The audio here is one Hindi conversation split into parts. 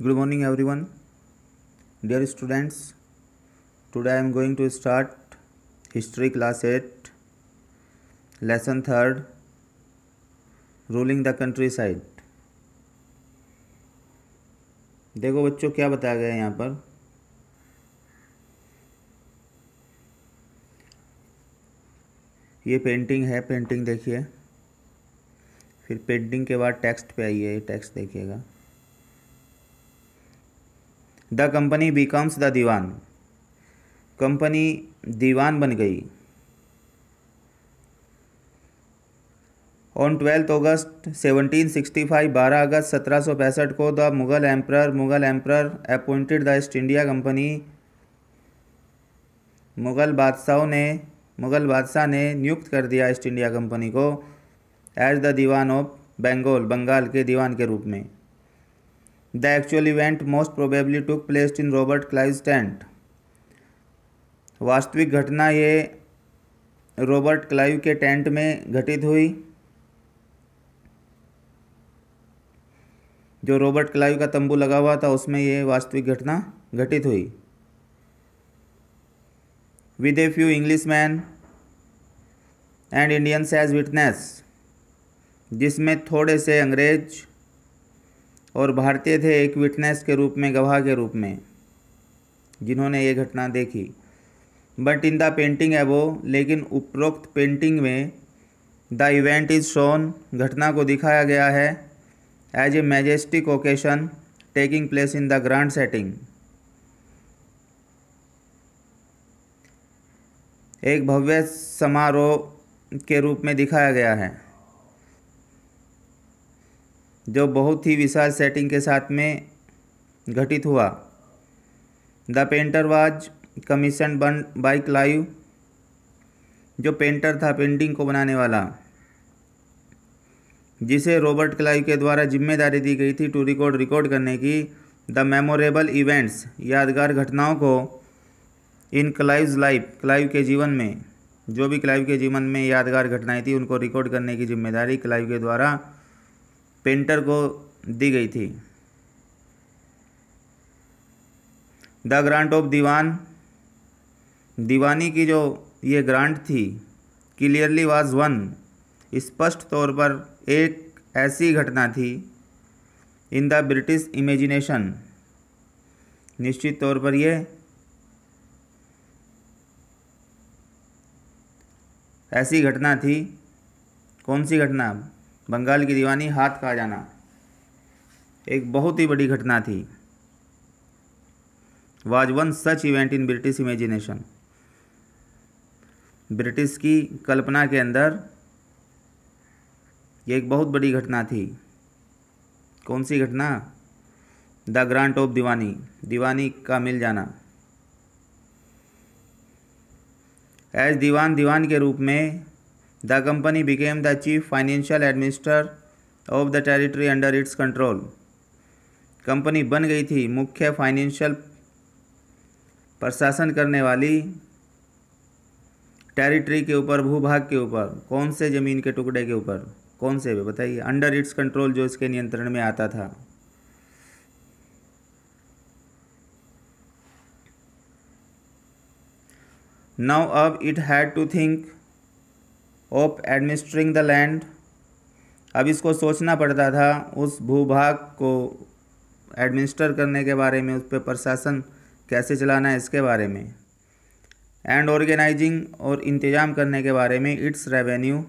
Good morning, everyone. Dear students, today I am going to start History Class 8, Lesson 3rd, Ruling the Countryside. देखो बच्चों क्या बताया गया है यहाँ पर। ये पेंटिंग है, पेंटिंग देखिए। फिर पेंटिंग के बाद टेक्स्ट पे आइए, टेक्स्ट देखिएगा। The company becomes the diwan. Company दीवान बन गई। ऑन 12 अगस्त 1765, 12 अगस्त 1765 को the Mughal emperor appointed the East India Company. Mughal बादशाह ने नियुक्त कर दिया ईस्ट इंडिया कंपनी को as the diwan of Bengal, Bengal के दीवान के रूप में। The actual event most probably took place in Robert Clive's tent. वास्तविक घटना ये रॉबर्ट क्लाइव के टेंट में घटित हुई। जो रॉबर्ट क्लाइव का तंबू लगा हुआ था उसमें ये वास्तविक घटना घटित हुई। With a few Englishmen and Indians as witness, जिसमें थोड़े से अंग्रेज और भारतीय थे एक विटनेस के रूप में, गवाह के रूप में, जिन्होंने ये घटना देखी। बट इन द पेंटिंग एबो, लेकिन उपरोक्त पेंटिंग में द इवेंट इज शोन, घटना को दिखाया गया है as a majestic occasion taking place in the grand setting, एक भव्य समारोह के रूप में दिखाया गया है जो बहुत ही विशाल सेटिंग के साथ में घटित हुआ। The painter was commission by Clive, जो पेंटर था, पेंटिंग को बनाने वाला, जिसे रॉबर्ट क्लाइव के द्वारा जिम्मेदारी दी गई थी टू रिकॉर्ड करने की द मेमोरेबल इवेंट्स, यादगार घटनाओं को इन क्लाइव्स लाइफ, क्लाइव के जीवन में, जो भी क्लाइव के जीवन में यादगार घटनाएं थी उनको रिकॉर्ड करने की जिम्मेदारी क्लाइव के द्वारा पेंटर को दी गई थी। द ग्रांट ऑफ दीवान, दीवानी की जो ये ग्रांट थी, क्लियरली वाज वन, स्पष्ट तौर पर एक ऐसी घटना थी इन द ब्रिटिश इमेजिनेशन, निश्चित तौर पर ये ऐसी घटना थी। कौन सी घटना? बंगाल की दीवानी, हाथ का जाना, एक बहुत ही बड़ी घटना थी। Was one such event in British imagination, British की कल्पना के अंदर ये एक बहुत बड़ी घटना थी। कौन सी घटना? द ग्रांट ऑफ दीवानी, दीवानी का मिल जाना। एज दीवान के रूप में the company became the chief financial administrator of the territory under its control, company बन गई थी मुख्य फाइनेंशियल प्रशासन करने वाली टेरिटरी के ऊपर, भूभाग के ऊपर। कौन से ज़मीन के टुकड़े के ऊपर? कौन से बताइए? अंडर इट्स कंट्रोल, जो इसके नियंत्रण में आता था। नाउ अब it had to think of administering the land, अब इसको सोचना पड़ता था उस भूभाग को एडमिनिस्टर करने के बारे में, उस पर प्रशासन कैसे चलाना है इसके बारे में। एंड ऑर्गेनाइजिंग, और इंतज़ाम करने के बारे में। इट्स रेवेन्यू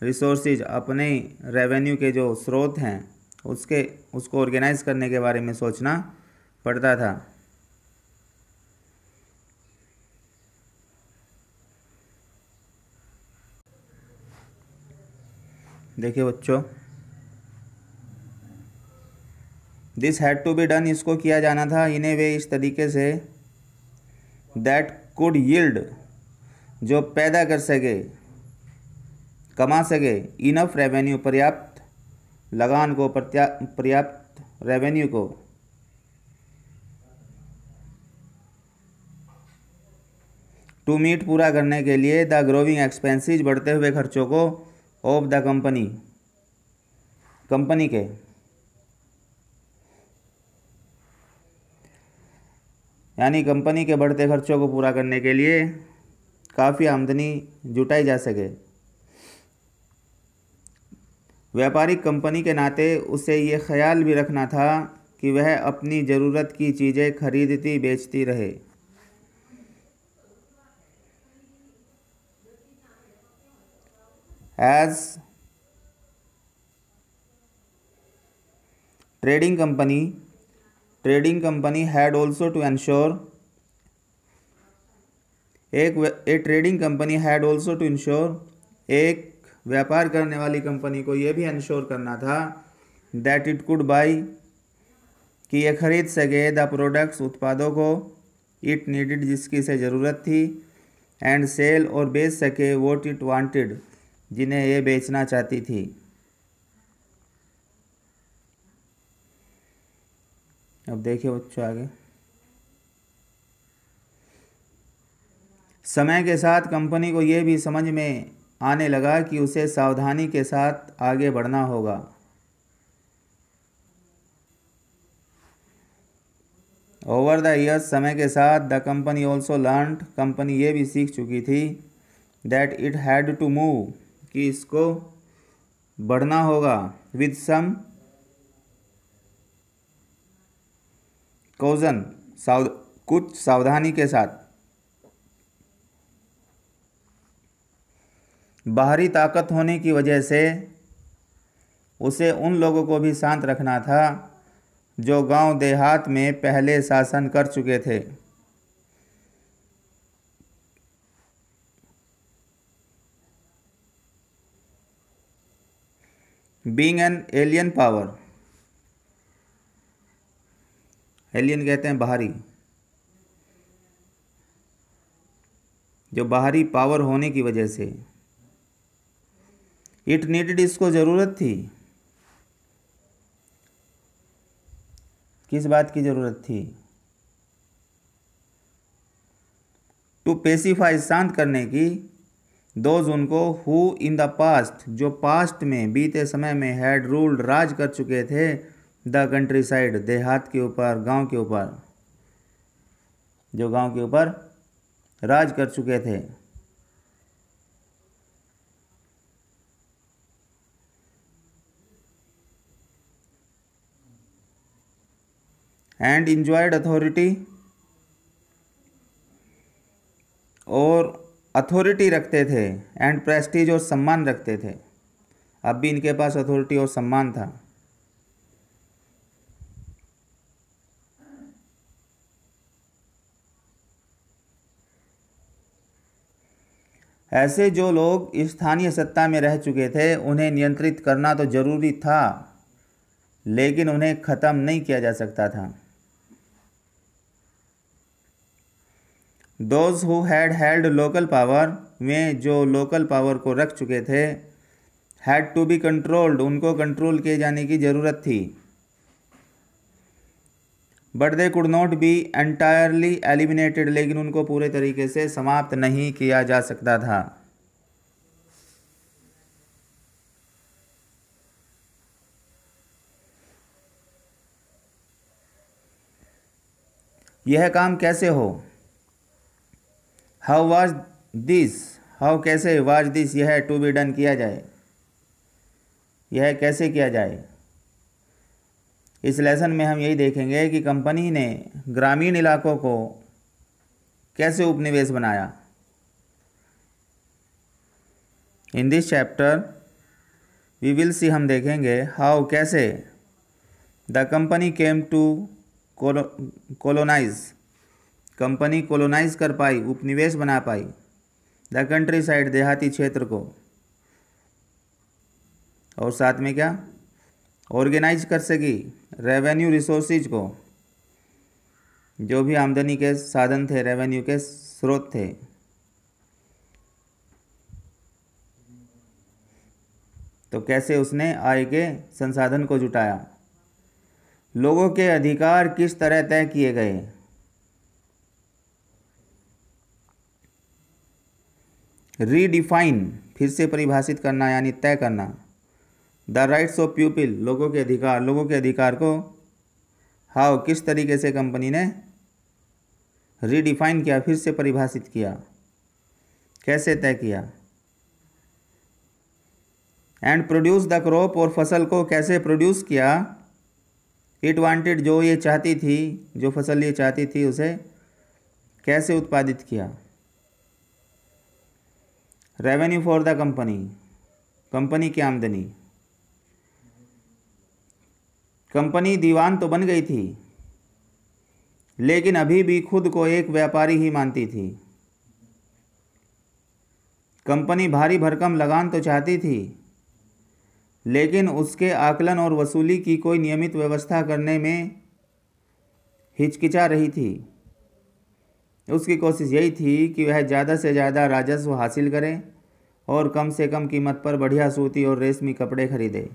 रिसोर्सेज, अपने रेवेन्यू के जो स्रोत हैं उसको ऑर्गेनाइज करने के बारे में सोचना पड़ता था। देखिए बच्चों, this had to be done, इसको किया जाना था इन ए वे, इस तरीके से, दैट कुड यील्ड, जो पैदा कर सके, कमा सके, इनफ रेवेन्यू, पर्याप्त लगान को, पर्याप्त रेवेन्यू को, टू मीट, पूरा करने के लिए, द ग्रोविंग एक्सपेंसेस, बढ़ते हुए खर्चों को, ऑफ द कंपनी, कंपनी के। यानी कंपनी के बढ़ते खर्चों को पूरा करने के लिए काफ़ी आमदनी जुटाई जा सके। व्यापारिक कंपनी के नाते उसे ये ख्याल भी रखना था कि वह अपनी ज़रूरत की चीज़ें खरीदती बेचती रहे। As trading company had also to ensure एक व्यापार करने वाली कंपनी को यह भी इंश्योर करना था दैट इट कुड बाई कि यह खरीद सके द प्रोडक्ट्स उत्पादों को इट नीडेड जिसकी इसे ज़रूरत थी एंड सेल और बेच सके वोट इट वांटेड जिन्हें ये बेचना चाहती थी। अब देखिए बच्चों आगे। समय के साथ कंपनी को यह भी समझ में आने लगा कि उसे सावधानी के साथ आगे बढ़ना होगा। ओवर द ईयर्स समय के साथ the company also learned company ये भी सीख चुकी थी that it had to move कि इसको बढ़ना होगा विद सम कॉजन कुछ सावधानी के साथ। बाहरी ताकत होने की वजह से उसे उन लोगों को भी शांत रखना था जो गांव देहात में पहले शासन कर चुके थे। Being an alien power, alien कहते हैं बाहरी, जो बाहरी पावर होने की वजह से इट नीडेड इसको ज़रूरत थी। किस बात की ज़रूरत थी? टू पेसिफाई शांत करने की दोज उनको हु इन द पास्ट जो पास्ट में बीते समय में हैड रूल्ड राज कर चुके थे द कंट्री साइड देहात के ऊपर गांव के ऊपर, जो गांव के ऊपर राज कर चुके थे। एंड इंजॉयड अथॉरिटी और अथॉरिटी रखते थे एंड प्रेस्टीज और सम्मान रखते थे। अब भी इनके पास अथॉरिटी और सम्मान था। ऐसे जो लोग स्थानीय सत्ता में रह चुके थे उन्हें नियंत्रित करना तो जरूरी था लेकिन उन्हें ख़त्म नहीं किया जा सकता था। Those who had held local power में जो लोकल पावर को रख चुके थे हैड टू बी कंट्रोल्ड उनको कंट्रोल किए जाने की ज़रूरत थी। But they could not be entirely eliminated लेकिन उनको पूरे तरीके से समाप्त नहीं किया जा सकता था। यह काम कैसे हो? हाउ वाज दिस, हाउ कैसे, वाज दिस यह टू बी डन किया जाए, यह कैसे किया जाए। इस लेसन में हम यही देखेंगे कि कंपनी ने ग्रामीण इलाकों को कैसे उपनिवेश बनाया। In this chapter we will see, हम देखेंगे हाउ कैसे the company came to colonise, company colonise कर पाई, उपनिवेश बना पाई द कंट्री साइड देहाती क्षेत्र को, और साथ में क्या ऑर्गेनाइज कर सकी रेवेन्यू रिसोर्सेज को, जो भी आमदनी के साधन थे, रेवेन्यू के स्रोत थे। तो कैसे उसने आय के संसाधन को जुटाया। लोगों के अधिकार किस तरह तय किए गए। रीडिफाइन, फिर से परिभाषित करना यानी तय करना। द राइट्स ऑफ पीपल, लोगों के अधिकार, लोगों के अधिकार को हाउ किस तरीके से कंपनी ने रीडिफाइन किया, फिर से परिभाषित किया। कैसे तय किया? एंड प्रोड्यूस द क्रॉप, और फसल को कैसे प्रोड्यूस किया। इट वांटेड, जो ये चाहती थी, जो फसल ये चाहती थी उसे कैसे उत्पादित किया। Revenue for the company, company की आमदनी। कंपनी दीवान तो बन गई थी, लेकिन अभी भी खुद को एक व्यापारी ही मानती थी। कंपनी भारी भरकम लगान तो चाहती थी, लेकिन उसके आकलन और वसूली की कोई नियमित व्यवस्था करने में हिचकिचा रही थी। उसकी कोशिश यही थी कि वह ज़्यादा से ज़्यादा राजस्व हासिल करे और कम से कम कीमत पर बढ़िया सूती और रेशमी कपड़े खरीदे।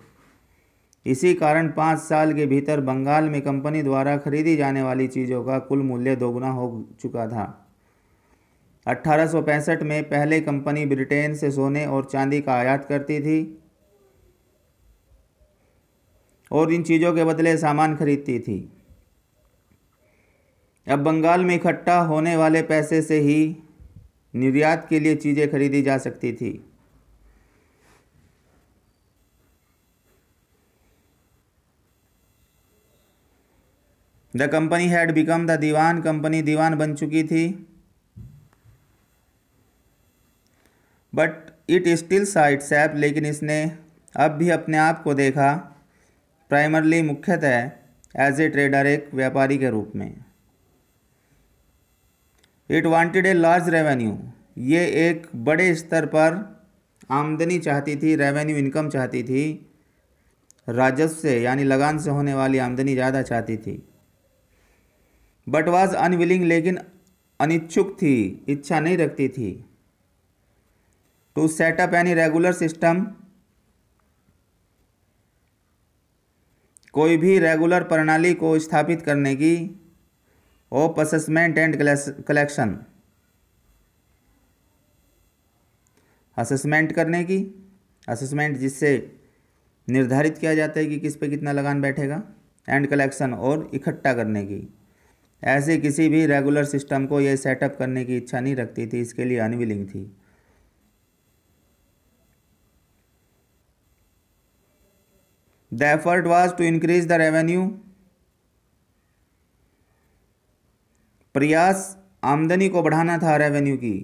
इसी कारण 5 साल के भीतर बंगाल में कंपनी द्वारा खरीदी जाने वाली चीज़ों का कुल मूल्य दोगुना हो चुका था। 1865 में पहले कंपनी ब्रिटेन से सोने और चांदी का आयात करती थी और इन चीज़ों के बदले सामान खरीदती थी। अब बंगाल में इकट्ठा होने वाले पैसे से ही निर्यात के लिए चीज़ें खरीदी जा सकती थी। The company had become the diwan, company दीवान बन चुकी थी। But it still saw itself, लेकिन इसने अब भी अपने आप को देखा प्राइमरली, मुख्यतः एज ए ट्रेडर, एक व्यापारी के रूप में। It wanted a large revenue, ये एक बड़े स्तर पर आमदनी चाहती थी, रेवेन्यू इनकम चाहती थी, राजस्व से यानी लगान से होने वाली आमदनी ज़्यादा चाहती थी। बट वाज अनविलिंग, लेकिन अनिच्छुक थी, इच्छा नहीं रखती थी। To set up any regular system, कोई भी रेगुलर प्रणाली को स्थापित करने की। Of assessment and collection, assessment करने की, असेसमेंट जिससे निर्धारित किया जाता है कि किस पे कितना लगान बैठेगा, एंड कलेक्शन, और इकट्ठा करने की। ऐसे किसी भी रेगुलर सिस्टम को ये सेटअप करने की इच्छा नहीं रखती थी, इसके लिए अनविलिंग थी। The effort was to increase the revenue, प्रयास आमदनी को बढ़ाना था, रेवेन्यू की।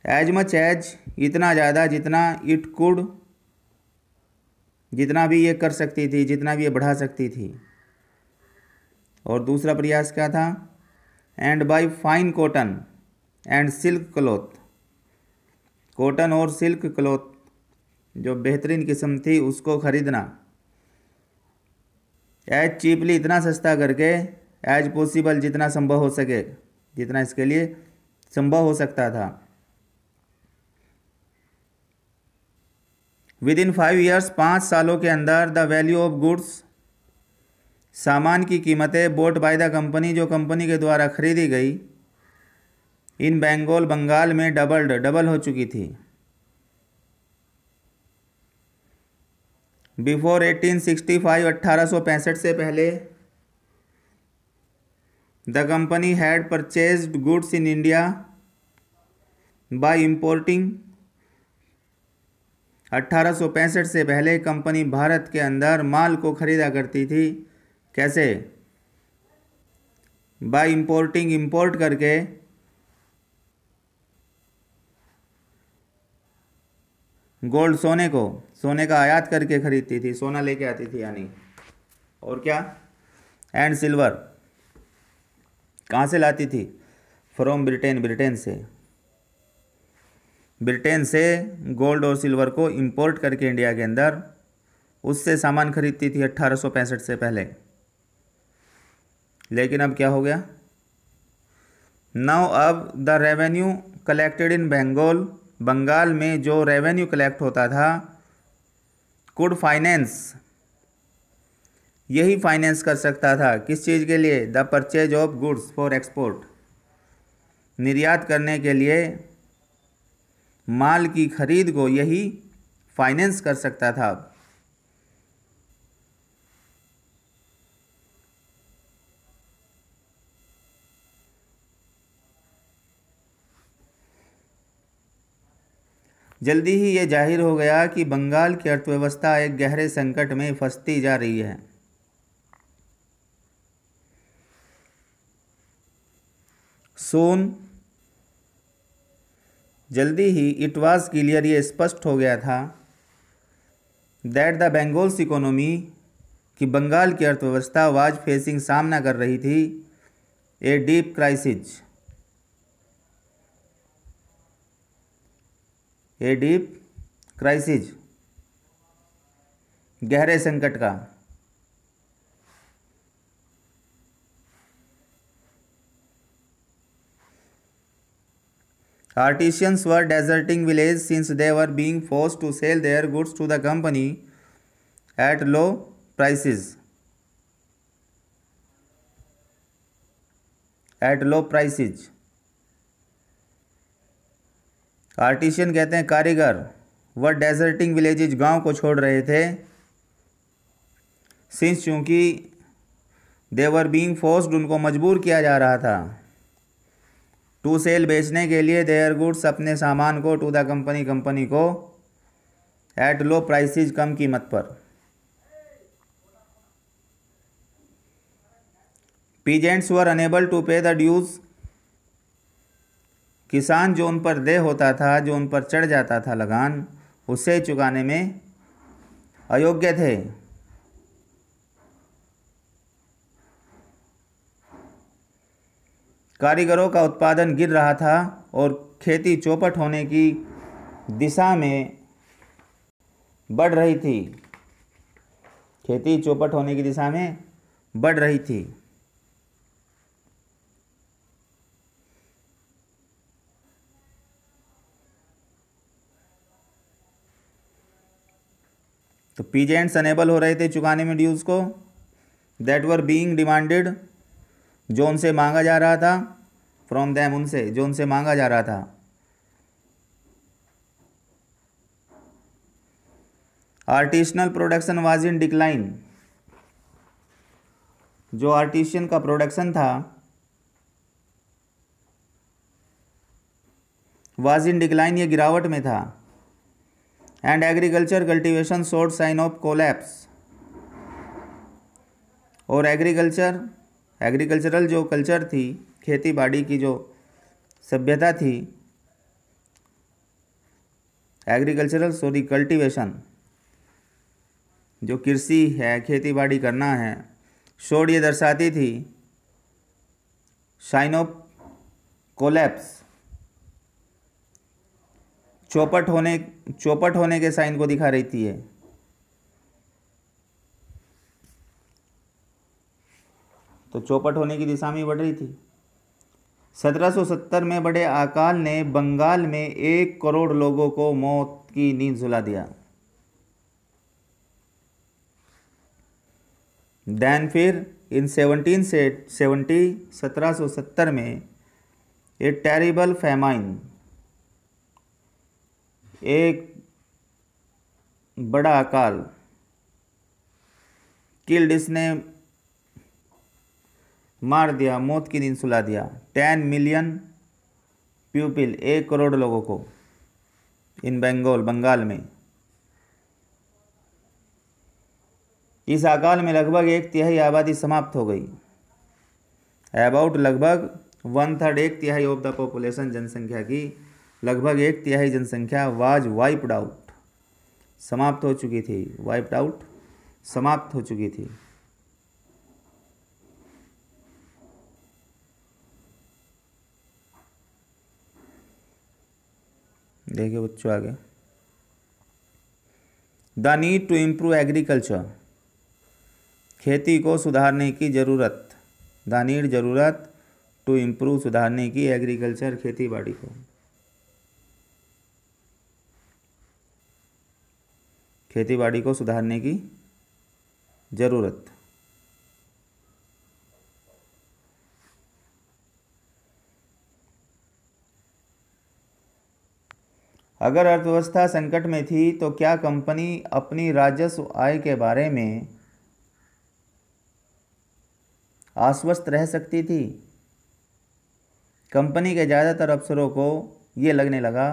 एज मच एज, इतना ज़्यादा जितना, इट कुड, जितना भी ये कर सकती थी, जितना भी ये बढ़ा सकती थी। और दूसरा प्रयास क्या था? And buy fine cotton and silk cloth, cotton और सिल्क क्लॉथ जो बेहतरीन किस्म थी उसको खरीदना। एज चीपली, इतना सस्ता करके, एज पॉसिबल, जितना संभव हो सके, जितना इसके लिए संभव हो सकता था। विद इन 5 ईयर्स, 5 सालों के अंदर, द वैल्यू ऑफ गुड्स, सामान की कीमतें, बोट बाय द कंपनी, जो कंपनी के द्वारा खरीदी गई, इन बंगाल, बंगाल में डबल हो चुकी थी। बिफोर 1865, 1865 से पहले, the company had purchased goods in India by importing, 1865 से पहले कंपनी भारत के अंदर माल को खरीदा करती थी। कैसे? बाय इंपोर्टिंग, इंपोर्ट करके, गोल्ड, सोने को, सोने का आयात करके खरीदती थी, सोना लेके आती थी यानी। और क्या? एंड सिल्वर, कहाँ से लाती थी? फ्रॉम ब्रिटेन, ब्रिटेन से, ब्रिटेन से गोल्ड और सिल्वर को इंपोर्ट करके इंडिया के अंदर उससे सामान खरीदती थी 1865 से पहले। लेकिन अब क्या हो गया? नाउ, अब the revenue collected in Bengal, Bengal में जो रेवेन्यू कलेक्ट होता था, कुड फाइनेंस, यही फाइनेंस कर सकता था, किस चीज़ के लिए? The purchase of goods for export, निर्यात करने के लिए माल की खरीद को यही फाइनेंस कर सकता था। जल्दी ही ये जाहिर हो गया कि बंगाल की अर्थव्यवस्था एक गहरे संकट में फंसती जा रही है। सोन जल्दी ही इट वाज क्लियर, ये स्पष्ट हो गया था दैट द बेंगोल्स इकोनॉमी, कि बंगाल की अर्थव्यवस्था वाज फेसिंग, सामना कर रही थी a deep crisis, a deep crisis, गहरे संकट का। Artisans were deserting village since they were being forced to sell their goods to the company at low prices. At low prices. Artisan कहते हैं कारीगर, वह डेजर्टिंग विलेजेज, गांव को छोड़ रहे थे, सिंस चूंकि दे वर बीइंग फोर्स्ड, उनको मजबूर किया जा रहा था, टू सेल, बेचने के लिए, देयर गुड्स, अपने सामान को, टू द कंपनी, कंपनी को, एट लो प्राइसेज, कम कीमत पर। पीजेंट्स वर अनेबल टू पे द ड्यूज, किसान जो उन पर देय होता था, जो उन पर चढ़ जाता था लगान, उसे चुकाने में अयोग्य थे। कारीगरों का उत्पादन गिर रहा था और खेती चौपट होने की दिशा में बढ़ रही थी, खेती चौपट होने की दिशा में बढ़ रही थी। तो पीजेंट्स अनेबल हो रहे थे चुकाने में ड्यूज को, दैट वर बीइंग डिमांडेड, जो उनसे मांगा जा रहा था, फ्रॉम दैम, उनसे, जो उनसे मांगा जा रहा था। Artisanal production was in decline, जो आर्टिशियन का प्रोडक्शन था वाज इन डिक्लाइन, ये गिरावट में था। And agriculture cultivation showed sign of collapse, और एग्रीकल्चरल जो कल्चर थी, खेती बाड़ी की जो सभ्यता थी, कल्टीवेशन, जो कृषि है, खेती बाड़ी करना है, शोड ये दर्शाती थी, साइन ऑफ कोलैप्स, चौपट होने के साइन को दिखा रही थी। तो चौपट होने की दिशा में बढ़ रही थी। 1770 में बड़े अकाल ने बंगाल में 1 करोड़ लोगों को मौत की नींद सुला दिया। दैन फिर इन 1770 में ए टेरिबल फैमाइन, एक बड़ा अकाल, किल्ड, इसने मार दिया, मौत की नींद सुला दिया, 10 मिलियन पीपल, 1 करोड़ लोगों को, इन बंगाल में। इस अकाल में लगभग 1/3 आबादी समाप्त हो गई। अबाउट, लगभग 1/3, 1/3 ऑफ द पॉपुलेशन, जनसंख्या की लगभग 1/3 जनसंख्या वाज वाइप्ड आउट, समाप्त हो चुकी थी, वाइप्ड आउट, समाप्त हो चुकी थी। देखिए बच्चों आगे, the need to improve agriculture, खेती को सुधारने की ज़रूरत, द नीड, ज़रूरत, टू इम्प्रूव, सुधारने की, एग्रीकल्चर, खेती बाड़ी को, खेती बाड़ी को सुधारने की ज़रूरत। अगर अर्थव्यवस्था संकट में थी तो क्या कंपनी अपनी राजस्व आय के बारे में आश्वस्त रह सकती थी? कंपनी के ज़्यादातर अफसरों को ये लगने लगा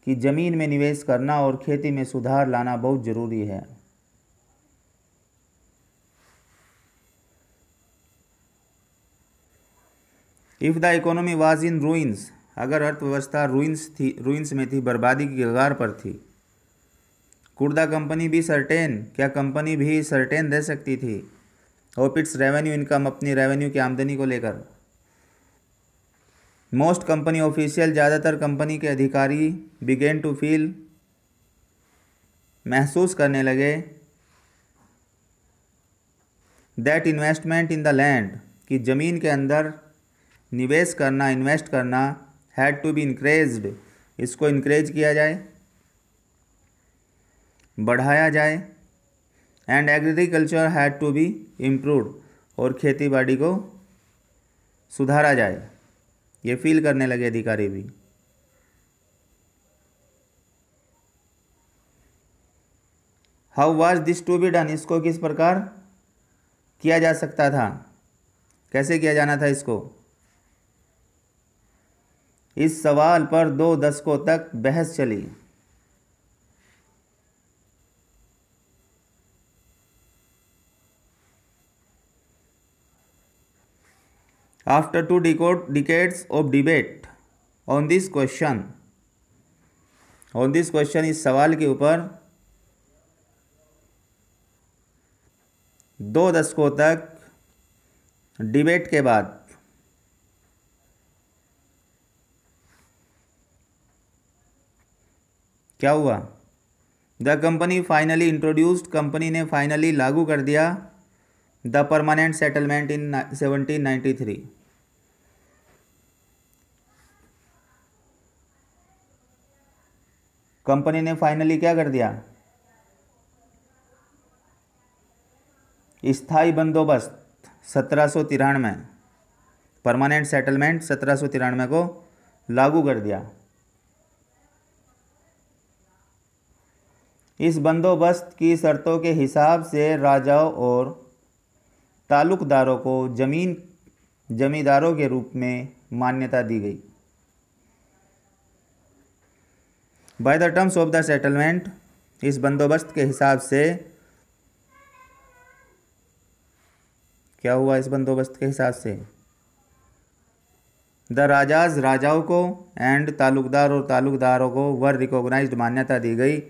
कि ज़मीन में निवेश करना और खेती में सुधार लाना बहुत ज़रूरी है। If the economy was in ruins, अगर अर्थव्यवस्था रूइंस में थी, बर्बादी की कगार पर थी। Could the company be certain, क्या कंपनी भी सर्टेन रह सकती थी। होप इट्स रेवेन्यू इनकम, अपनी रेवेन्यू की आमदनी को लेकर। मोस्ट कंपनी ऑफिशियल, ज़्यादातर कंपनी के अधिकारी। बिगेन टू फील, महसूस करने लगे। That investment in the land, कि ज़मीन के अंदर निवेश करना, इन्वेस्ट करना। हैड टू बी इंक्रेज्ड, इसको इंक्रेज किया जाए, बढ़ाया जाए। And agriculture had to be improved, और खेती बाड़ी को सुधारा जाए। ये फील करने लगे अधिकारी भी। How was this to be done, इसको किस प्रकार किया जा सकता था, कैसे किया जाना था इसको। इस सवाल पर 2 दशकों तक बहस चली। After 2 decades of debate on this question, इस सवाल के ऊपर 2 दशकों तक डिबेट के बाद क्या हुआ। The company finally introduced, company ने फाइनली लागू कर दिया the permanent settlement in 1793। Company ने फाइनली क्या कर दिया, स्थाई बंदोबस्त 1793, परमानेंट सेटलमेंट 1793 को लागू कर दिया। इस बंदोबस्त की शर्तों के हिसाब से राजाओं और तालुकदारों को जमींदारों के रूप में मान्यता दी गई। By the terms of the settlement, इस बंदोबस्त के हिसाब से क्या हुआ, इस बंदोबस्त के हिसाब से द राजाज, राजाओं को, एंड तालुकदार, और तालुकदारों को वर रिकॉग्नाइज्ड, मान्यता दी गई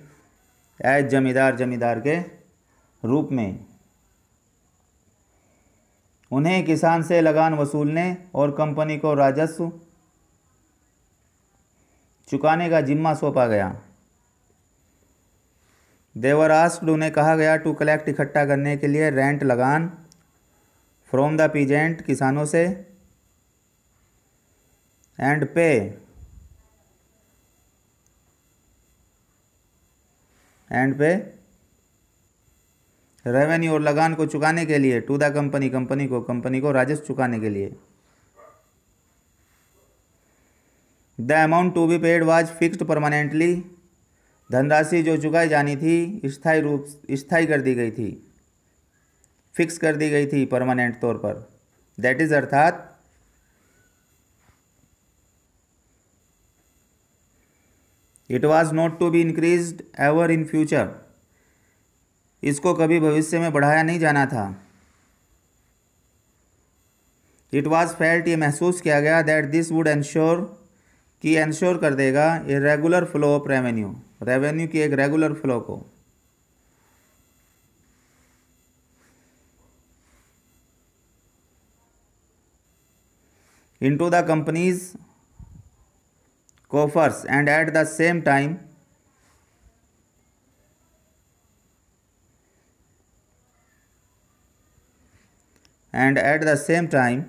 एज जमींदार, जमींदार के रूप में। उन्हें किसान से लगान वसूलने और कंपनी को राजस्व चुकाने का जिम्मा सौंपा गया। देवर आस्क्ड, उन्हें कहा गया, टू कलेक्ट, इकट्ठा करने के लिए, रेंट, लगान, फ्रॉम द पीजेंट, किसानों से, एंड पे, रेवेन्यू, और लगान को चुकाने के लिए, टू द कंपनी, कंपनी को राजस्व चुकाने के लिए। The amount to be paid was fixed permanently, धनराशि जो चुकाई जानी थी स्थायी कर दी गई थी, फिक्स कर दी गई थी परमानेंट तौर पर। दैट इज, अर्थात it was not to be increased ever in future, इसको कभी भविष्य में बढ़ाया नहीं जाना था। इट वाज फेल्ट, ये महसूस किया गया, दैट दिस वुड एंश्योर, कि एंश्योर कर देगा a regular flow of revenue की एक रेगुलर फ्लो को। Into the companies coffers, and at the same time